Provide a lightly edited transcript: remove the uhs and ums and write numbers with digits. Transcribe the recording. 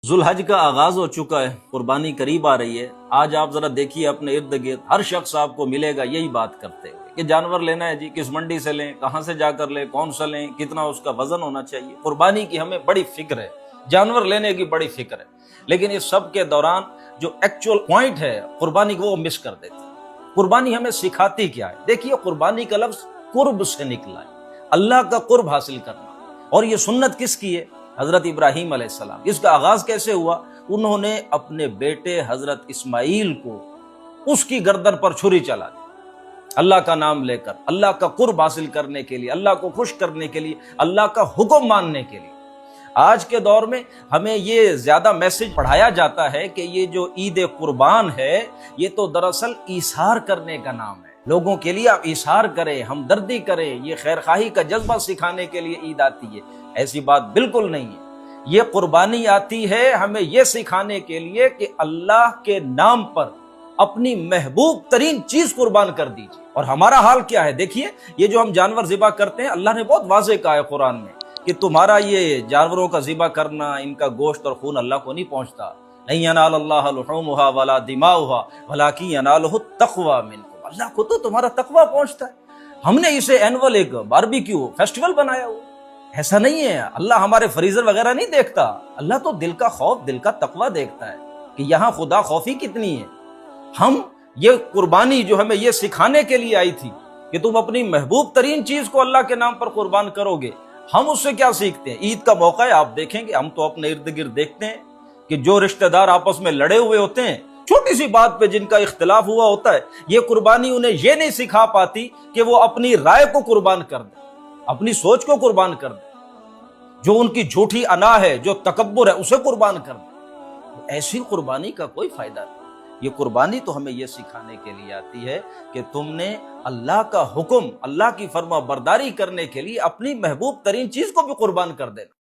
ذوالحج کا آغاز ہو چکا ہے، قربانی قریب آ رہی ہے۔ آج آپ ذرا دیکھیے اپنے ارد گرد، ہر شخص آپ کو ملے گا یہی بات کرتے ہوئے کہ جانور لینا ہے جی، کس منڈی سے لیں، کہاں سے جا کر لیں، کون سا لیں، کتنا اس کا وزن ہونا چاہیے۔ قربانی کی ہمیں بڑی فکر ہے، جانور لینے کی بڑی فکر ہے، لیکن اس سب کے دوران جو ایکچوئل پوائنٹ ہے قربانی کو وہ مس کر دیتے ہیں۔ قربانی ہمیں سکھاتی کیا ہے؟ دیکھیے قربانی کا لفظ قرب سے نکلا ہے، اللہ کا قرب حاصل کرنا۔ اور یہ سنت کس کی ہے؟ حضرت ابراہیم علیہ السلام۔ اس کا آغاز کیسے ہوا؟ انہوں نے اپنے بیٹے حضرت اسماعیل کو اس کی گردن پر چھری چلا دی، اللہ کا نام لے کر، اللہ کا قرب حاصل کرنے کے لیے، اللہ کو خوش کرنے کے لیے، اللہ کا حکم ماننے کے لیے۔ آج کے دور میں ہمیں یہ زیادہ میسج پڑھایا جاتا ہے کہ یہ جو عید قربان ہے یہ تو دراصل ایثار کرنے کا نام ہے، لوگوں کے لیے آپ ایثار کریں، ہمدردی کریں، یہ خیرخواہی کا جذبہ سکھانے کے لیے عید آتی ہے۔ ایسی بات بالکل نہیں ہے۔ یہ قربانی آتی ہے ہمیں یہ سکھانے کے لیے کہ اللہ کے نام پر اپنی محبوب ترین چیز قربان کر دیجیے۔ اور ہمارا حال کیا ہے؟ دیکھیے یہ جو ہم جانور ذبح کرتے ہیں، اللہ نے بہت واضح کہا ہے قرآن میں کہ تمہارا یہ جانوروں کا ذبح کرنا، ان کا گوشت اور خون اللہ کو نہیں پہنچتا۔ نہیں ینال اللہ لحومها ولا دماؤها ولکن ینالہ التقوی منکم۔ اللہ کو تو تمہارا تقوی پہنچتا ہے۔ ہم نے اسے اینول ایک باربیکیو فیسٹیول بنایا ہوا، ایسا نہیں ہے۔ اللہ ہمارے فریزر وغیرہ نہیں دیکھتا، اللہ تو دل کا خوف، دل کا تقوی دیکھتا ہے کہ یہاں خدا خوفی کتنی ہے۔ ہم یہ قربانی جو ہمیں یہ سکھانے کے لیے آئی تھی کہ تم اپنی محبوب ترین چیز کو اللہ کے نام پر قربان کرو گے، ہم اس سے کیا سیکھتے ہیں؟ عید کا موقع ہے، آپ دیکھیں گے، ہم تو اپنے ارد گرد دیکھتے ہیں کہ جو رشتہ دار آپس میں لڑے ہوئے ہوتے ہیں، چھوٹی سی بات پہ جن کا اختلاف ہوا ہوتا ہے، یہ قربانی انہیں یہ نہیں سکھا پاتی کہ وہ اپنی رائے کو قربان کر دیں، اپنی سوچ کو قربان کر دیں، جو ان کی جھوٹی انا ہے، جو تکبر ہے، اسے قربان کر دیں۔ ایسی قربانی کا کوئی فائدہ نہیں۔ یہ قربانی تو ہمیں یہ سکھانے کے لیے آتی ہے کہ تم نے اللہ کا حکم، اللہ کی فرما برداری کرنے کے لیے اپنی محبوب ترین چیز کو بھی قربان کر دینا۔